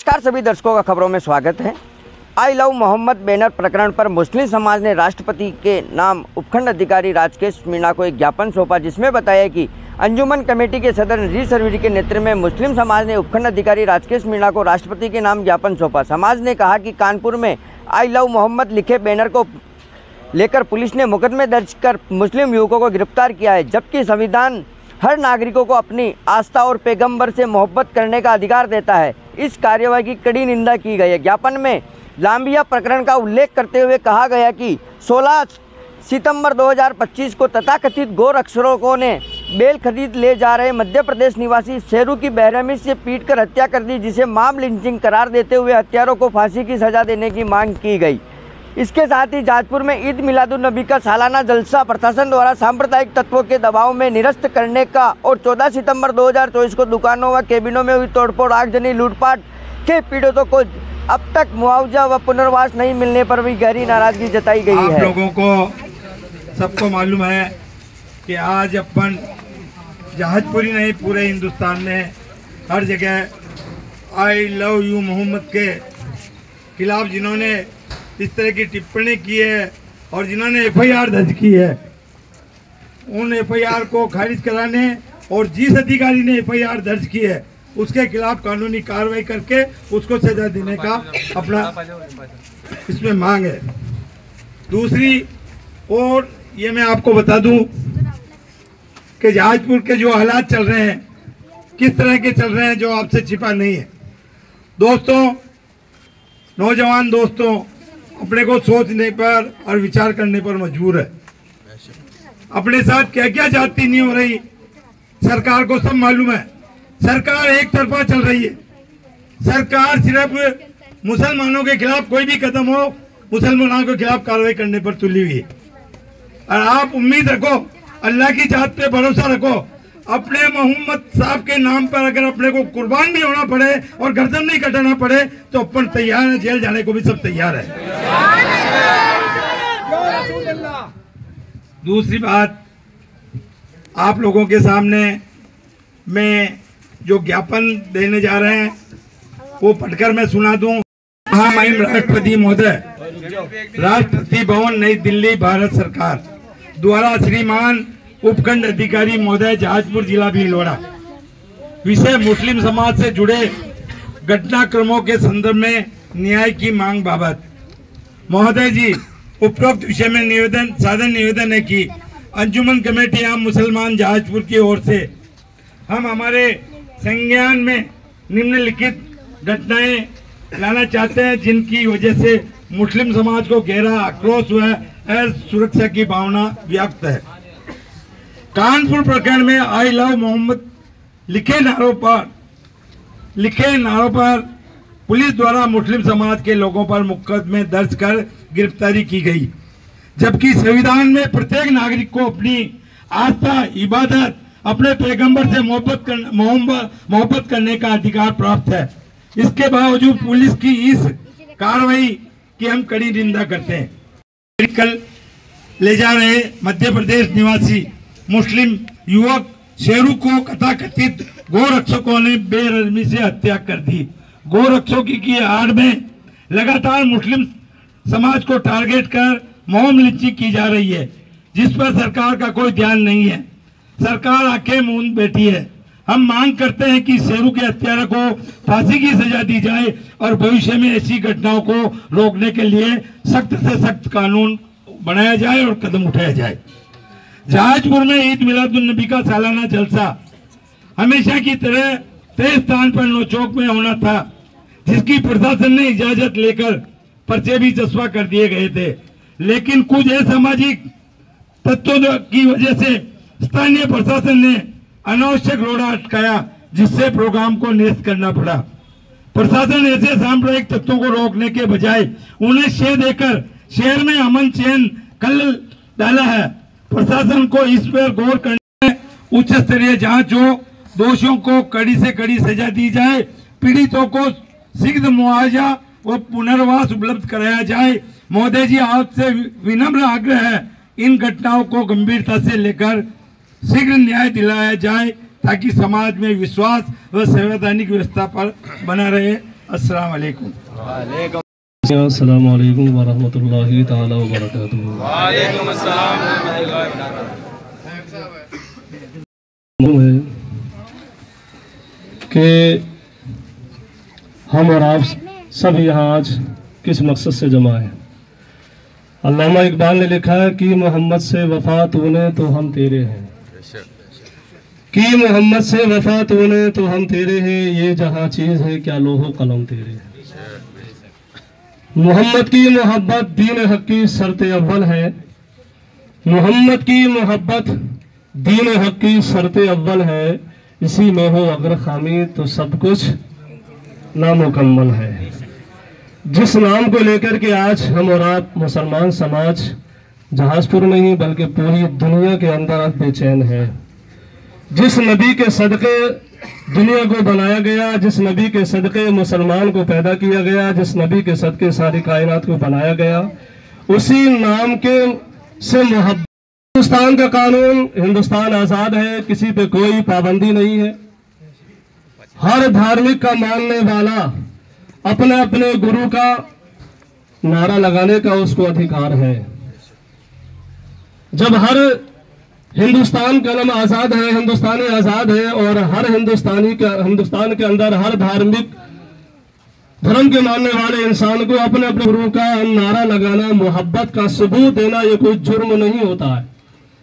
नमस्कार सभी दर्शकों का खबरों में स्वागत है। आई लव मोहम्मद बैनर प्रकरण पर मुस्लिम समाज ने राष्ट्रपति के नाम उपखंड अधिकारी राजकेश मीणा को एक ज्ञापन सौंपा, जिसमें बताया कि अंजुमन कमेटी के सदर नजीर सरवरी के नेतृत्व में मुस्लिम समाज ने उपखंड अधिकारी राजकेश मीणा को राष्ट्रपति के नाम ज्ञापन सौंपा। समाज ने कहा कि कानपुर में आई लव मोहम्मद लिखे बैनर को लेकर पुलिस ने मुकदमे दर्ज कर मुस्लिम युवकों को गिरफ्तार किया है, जबकि संविधान हर नागरिकों को अपनी आस्था और पैगंबर से मोहब्बत करने का अधिकार देता है। इस कार्यवाही की कड़ी निंदा की गई है। ज्ञापन में लांबिया प्रकरण का उल्लेख करते हुए कहा गया कि 16 सितंबर 2025 को तथाकथित गोरक्षकों ने बेल खरीद ले जा रहे मध्य प्रदेश निवासी शेरू की बेरहमी से पीटकर हत्या कर दी, जिसे मॉब लिंचिंग करार देते हुए हत्यारों को फांसी की सजा देने की मांग की गई। इसके साथ ही जाजपुर में ईद मिलादुन्नबी का सालाना जलसा प्रशासन द्वारा सांप्रदायिक तत्वों के दबाव में निरस्त करने का और 14 सितंबर 2024 को दुकानों व केबिनों में हुई तोड़फोड़, आगजनी, लूटपाट के पीड़ितों को अब तक मुआवजा व पुनर्वास नहीं मिलने पर भी गहरी नाराजगी जताई गई है। आप लोगों को सबको मालूम है कि आज अपन जहाजपुरी नहीं, पूरे हिंदुस्तान में हर जगह आई लव यू मोहम्मद के खिलाफ जिन्होंने इस तरह की टिप्पणी की है और जिन्होंने एफआईआर दर्ज की है, उन एफआईआर को खारिज कराने और जिस अधिकारी ने एफआईआर दर्ज की है उसके खिलाफ कानूनी कार्रवाई करके उसको सजा देने का अपना इसमें मांग है। दूसरी और ये मैं आपको बता दूं कि जहाजपुर के जो हालात चल रहे हैं किस तरह के चल रहे हैं, जो आपसे छिपा नहीं है। दोस्तों, नौजवान दोस्तों, अपने को सोचने पर और विचार करने पर मजबूर है। अपने साथ क्या क्या जाती नहीं हो रही, सरकार को सब मालूम है। सरकार एक तरफा चल रही है। सरकार सिर्फ मुसलमानों के खिलाफ कोई भी कदम हो, मुसलमानों के खिलाफ कार्रवाई करने पर तुली हुई है। और आप उम्मीद रखो, अल्लाह की जात पे भरोसा रखो, अपने मोहम्मद साहब के नाम पर अगर अपने को कुर्बान भी होना पड़े और गर्दन नहीं कटाना पड़े तो अपन तैयार है, जेल जाने को भी सब तैयार है। दूसरी बात, आप लोगों के सामने मैं जो ज्ञापन देने जा रहे हैं वो पढ़कर मैं सुना दूं। महामहिम राष्ट्रपति महोदय, राष्ट्रपति भवन नई दिल्ली, भारत सरकार द्वारा श्रीमान उपखंड अधिकारी महोदय, जहाजपुर जिला भीलवाड़ा, विषय मुस्लिम समाज से जुड़े घटनाक्रमों के संदर्भ में न्याय की मांग बाबत। महोदय जी, उपरोक्त विषय में निवेदन है कि अंजुमन कमेटी आम मुसलमान जहाजपुर की ओर से हम हमारे संज्ञान में निम्नलिखित घटनाएं लाना चाहते हैं, जिनकी वजह से मुस्लिम समाज को गहरा आक्रोश व सुरक्षा की भावना व्यक्त है। कानपुर प्रकरण में आई लव मोहम्मद लिखे नारों पर पुलिस द्वारा मुस्लिम समाज के लोगों पर मुकदमे दर्ज कर गिरफ्तारी की गई, जबकि संविधान में प्रत्येक नागरिक को अपनी आस्था, इबादत, अपने पैगंबर से मोहब्बत करने का अधिकार प्राप्त है। इसके बावजूद पुलिस की इस कार्रवाई की हम कड़ी निंदा करते हैं। कल ले जा रहे मध्य प्रदेश निवासी मुस्लिम युवक शेरू को कथाकथित गोरक्षकों ने बेरहमी से हत्या कर दी। गोरक्षकों की आड़ में लगातार मुस्लिम समाज को टारगेट कर मॉब लिंचिंग की जा रही है, जिस पर सरकार का कोई ध्यान नहीं है। सरकार आंखें मूंद बैठी है। हम मांग करते हैं कि शेरू के हत्यारों को फांसी की सजा दी जाए और भविष्य में ऐसी घटनाओं को रोकने के लिए सख्त से सख्त कानून बनाया जाए और कदम उठाया जाए। जहाजपुर में ईद मिलादुन्नबी का सालाना जलसा हमेशा की तरह तय स्थान पर नौचौक में होना था, जिसकी प्रशासन ने इजाजत लेकर पर्चे भी चस्पा कर दिए गए थे, लेकिन कुछ असामाजिक तत्वों की वजह से स्थानीय प्रशासन ने अनावश्यक रोड़ा अटकाया, जिससे प्रोग्राम को निरस्त करना पड़ा। प्रशासन ऐसे सांप्रदायिक तत्वों को रोकने के बजाय उन्हें शह देकर शहर में अमन चैन खलल डाला है। प्रशासन को इस पर गौर करने, उच्च स्तरीय जांच हो, दोषियों को कड़ी से कड़ी सजा दी जाए, पीड़ितों को शीघ्र मुआवजा व पुनर्वास उपलब्ध कराया जाए। महोदय जी, आपसे विनम्र आग्रह है, इन घटनाओं को गंभीरता से लेकर शीघ्र न्याय दिलाया जाए, ताकि समाज में विश्वास व संवैधानिक व्यवस्था पर बना रहे। अस्सलाम वालेकुम। अस्सलामु अलैकुम वरहमतुल्लाहि ताला वबरकातुहू। वालेकुम अस्सलाम। कि हम और आप सब यहाँ आज किस मकसद से जमा हैं। अल्लामा इकबाल ने लिखा है कि मोहम्मद से वफा तूने तो हम तेरे हैं, कि मोहम्मद से वफा तूने तो हम तेरे हैं, ये जहाँ चीज़ है क्या लोहो कलम तेरे हैं। मोहम्मद की मोहब्बत दीन हक की शर्त अव्वल है, मोहम्मद की मोहब्बत दीन हक की शर्त अव्वल है, इसी में हो अगर खामी तो सब कुछ नामुकम्मल है। जिस नाम को लेकर के आज हम और आप मुसलमान समाज जहाजपुर नहीं बल्कि पूरी दुनिया के अंदर बेचैन है, जिस नबी के सदक़े दुनिया को बनाया गया, जिस नबी के सदक़े मुसलमान को पैदा किया गया, जिस नबी के सदक़े सारी कायनात को बनाया गया, उसी नाम के से मोहब्बत। हिंदुस्तान का कानून, हिंदुस्तान आज़ाद है, किसी पे कोई पाबंदी नहीं है। हर धार्मिक का मानने वाला अपने अपने गुरु का नारा लगाने का उसको अधिकार है। जब हर हिंदुस्तान का नाम आज़ाद है, हिंदुस्तानी आज़ाद है, और हर हिंदुस्तान के अंदर हर धार्मिक धर्म के मानने वाले इंसान को अपने अपने गुरु का नारा लगाना, मोहब्बत का सबूत देना, ये कोई जुर्म नहीं होता है,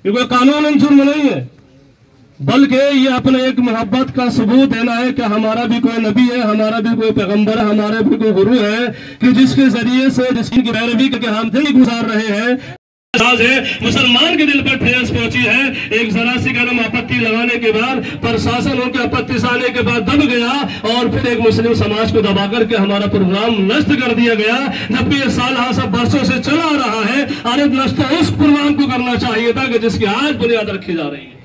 ये कोई कानूनन जुर्म नहीं है, बल्कि ये अपने एक मोहब्बत का सबूत देना है कि हमारा भी कोई नबी है, हमारा भी कोई पैगंबर है, हमारा भी कोई गुरु है कि जिसके जरिए से जिसकी पैरवी करके हम जिंदगी गुजार रहे हैं। मुसलमान के दिल पर ठेस पहुंची है। एक जरा सी कदम आपत्ति लगाने के बाद प्रशासन उनके आपत्ति आने के बाद दब गया और फिर एक मुस्लिम समाज को दबा करके हमारा प्रोग्राम नष्ट कर दिया गया, जबकि ये साल सब बरसों से चला आ रहा है। अरे नष्ट उस प्रोग्राम को करना चाहिए था कि जिसकी आज बुनियाद रखी जा रही है,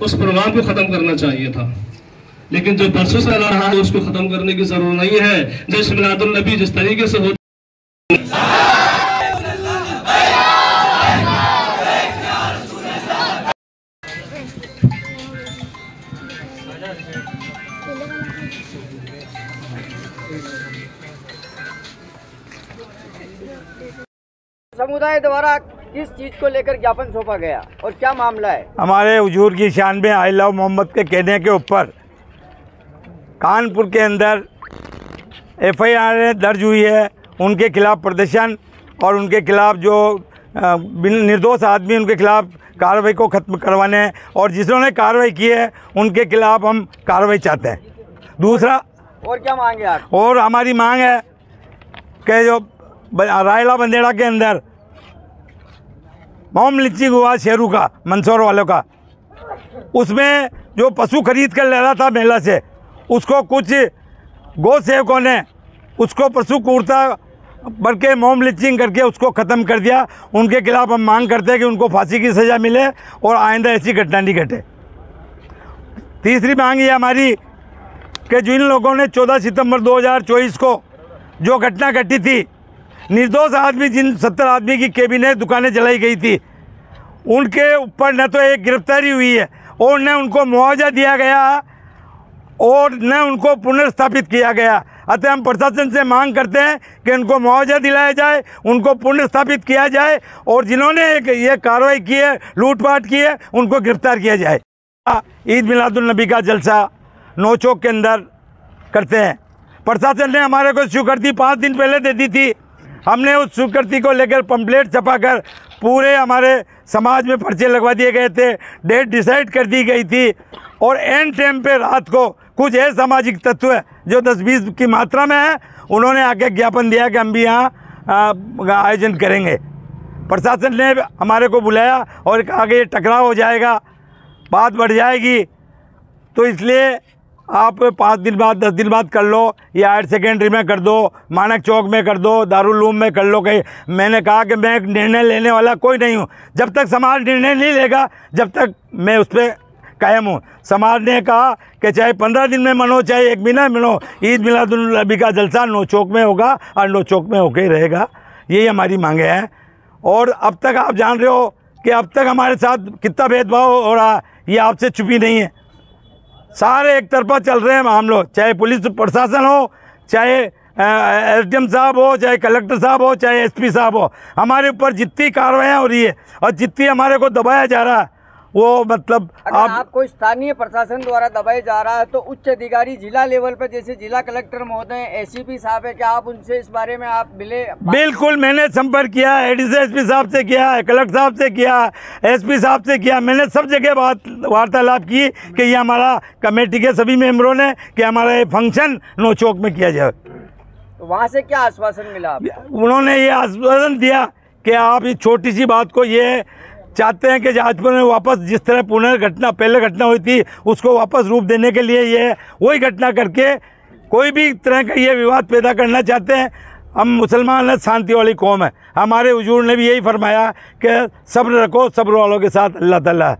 उस प्रोग्राम को खत्म करना चाहिए था, लेकिन जो बरसों से चला रहा है उसको खत्म करने की जरूरत नहीं है। जश्न मिलादुन नबी जिस तरीके से होता समुदाय द्वारा किस चीज को लेकर ज्ञापन सौंपा गया और क्या मामला है? हमारे हुजूर की शान में आई लव मोहम्मद के कहने के ऊपर कानपुर के अंदर FIR दर्ज हुई है। उनके खिलाफ प्रदर्शन और उनके खिलाफ जो निर्दोष आदमी उनके खिलाफ कार्रवाई को ख़त्म करवाने और जिन्होंने कार्रवाई की है उनके खिलाफ हम कार्रवाई चाहते हैं। दूसरा और क्या मांगे आप? और हमारी मांग है कि जो रायला बंदेड़ा के अंदर मॉम लिंचिंग हुआ शेरू का, मंदसौर वालों का, उसमें जो पशु खरीद कर ले रहा था मेला से, उसको कुछ गौ सेवकों ने उसको पशु क्रूरता भर के मॉम लिंचिंग करके उसको ख़त्म कर दिया। उनके खिलाफ हम मांग करते हैं कि उनको फांसी की सज़ा मिले और आइंदा ऐसी घटना नहीं घटे। तीसरी मांग ये हमारी कि जिन लोगों ने 14 सितंबर 2024 को जो घटना घटी थी, निर्दोष आदमी जिन 70 आदमी की कैबिनेट दुकानें जलाई गई थी, उनके ऊपर न तो एक गिरफ्तारी हुई है और न उनको मुआवजा दिया गया और न उनको पुनर्स्थापित किया गया। अतः हम प्रशासन से मांग करते हैं कि उनको मुआवजा दिलाया जाए, उनको पुनर्स्थापित किया जाए और जिन्होंने ये कार्रवाई की है, लूटपाट की है, उनको गिरफ्तार किया जाए। ईद मिलादुन नबी का जलसा नौ चौक के अंदर करते हैं। प्रशासन ने हमारे को स्वीकृति 5 दिन पहले दे दी थी। हमने उस स्वीकृति को लेकर पंपलेट छपाकर पूरे हमारे समाज में पर्चे लगवा दिए गए थे, डेट डिसाइड कर दी गई थी और एंड टाइम पे रात को कुछ ऐसे सामाजिक तत्व है जो 10-20 की मात्रा में है, उन्होंने आके ज्ञापन दिया कि हम भी यहाँ आयोजन करेंगे। प्रशासन ने हमारे को बुलाया और आगे ये टकराव हो जाएगा, बात बढ़ जाएगी, तो इसलिए आप 5 दिन बाद 10 दिन बाद कर लो या हायर सेकेंडरी में कर दो, मानक चौक में कर दो, दारुलूम में कर लो। कहीं मैंने कहा कि मैं निर्णय लेने वाला कोई नहीं हूँ, जब तक समाज निर्णय नहीं लेगा जब तक मैं उस पर कायम हूँ। समाज ने कहा कि चाहे 15 दिन में मनो चाहे 1 महीना में मनो, ईद मिलादुन नबी का जलसा नौ चौक में होगा और नौ चौक में होके ही रहेगा। यही हमारी मांगे हैं। और अब तक आप जान रहे हो कि अब तक हमारे साथ कितना भेदभाव हो रहा है, ये आपसे छुपी नहीं है। सारे एक तरफा चल रहे हैं मामलों, चाहे पुलिस प्रशासन हो, चाहे एसडीएम साहब हो, चाहे कलेक्टर साहब हो, चाहे एसपी साहब हो, हमारे ऊपर जितनी कार्रवाइयाँ हो रही है और जितनी हमारे को दबाया जा रहा है वो मतलब आपको स्थानीय प्रशासन द्वारा दबाया जा रहा है तो उच्च अधिकारी जिला लेवल पर जैसे जिला कलेक्टर महोदय, एसीपी साहब है, क्या आप उनसे इस बारे में आप मिले? बिल्कुल, मैंने संपर्क किया, एडीसी एसपी साहब से किया, कलेक्टर साहब से किया, एसपी साहब से किया, मैंने सब जगह वार्तालाप की कि ये हमारा कमेटी के सभी मेंबरों ने कि हमारा ये फंक्शन नौचौक में किया जाए। तो वहाँ से क्या आश्वासन मिला? उन्होंने ये आश्वासन दिया कि आप इस छोटी सी बात को ये चाहते हैं कि जाजपुर में वापस जिस तरह पुनर्घटना पहले घटना हुई थी उसको वापस रूप देने के लिए ये वही घटना करके कोई भी तरह का ये विवाद पैदा करना चाहते हैं। हम मुसलमान हैं, शांति वाली कौम है, हमारे हुजूर ने भी यही फरमाया कि सब्र रखो, सब्र वालों के साथ अल्लाह ताला।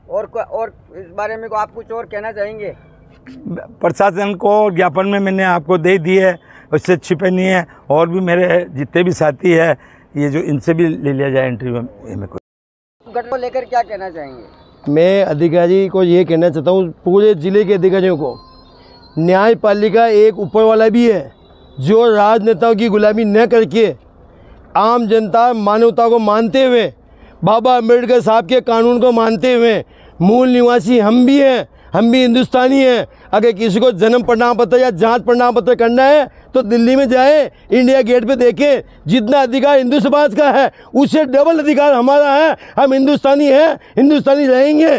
और इस बारे में आप कुछ और कहना चाहेंगे? प्रशासन को ज्ञापन में मैंने आपको दे दी है, उससे छिपे नहीं है, और भी मेरे जितने भी साथी है ये जो इनसे भी ले लिया जाए इंटरव्यू में। घटना को लेकर क्या कहना चाहेंगे? मैं अधिकारी को ये कहना चाहता हूँ, पूरे ज़िले के अधिकारियों को, न्यायपालिका एक ऊपर वाला भी है जो राजनेताओं की गुलामी न करके आम जनता मानवता को मानते हुए, बाबा अम्बेडकर साहब के कानून को मानते हुए, मूल निवासी हम भी हैं, हम भी हिंदुस्तानी हैं। अगर किसी को जन्म प्रमाण पत्र या जांच प्रमाण पत्र करना है तो दिल्ली में जाए, इंडिया गेट पे देखें, जितना अधिकार हिंदू समाज का है उससे डबल अधिकार हमारा है। हम हिंदुस्तानी हैं, हिंदुस्तानी रहेंगे।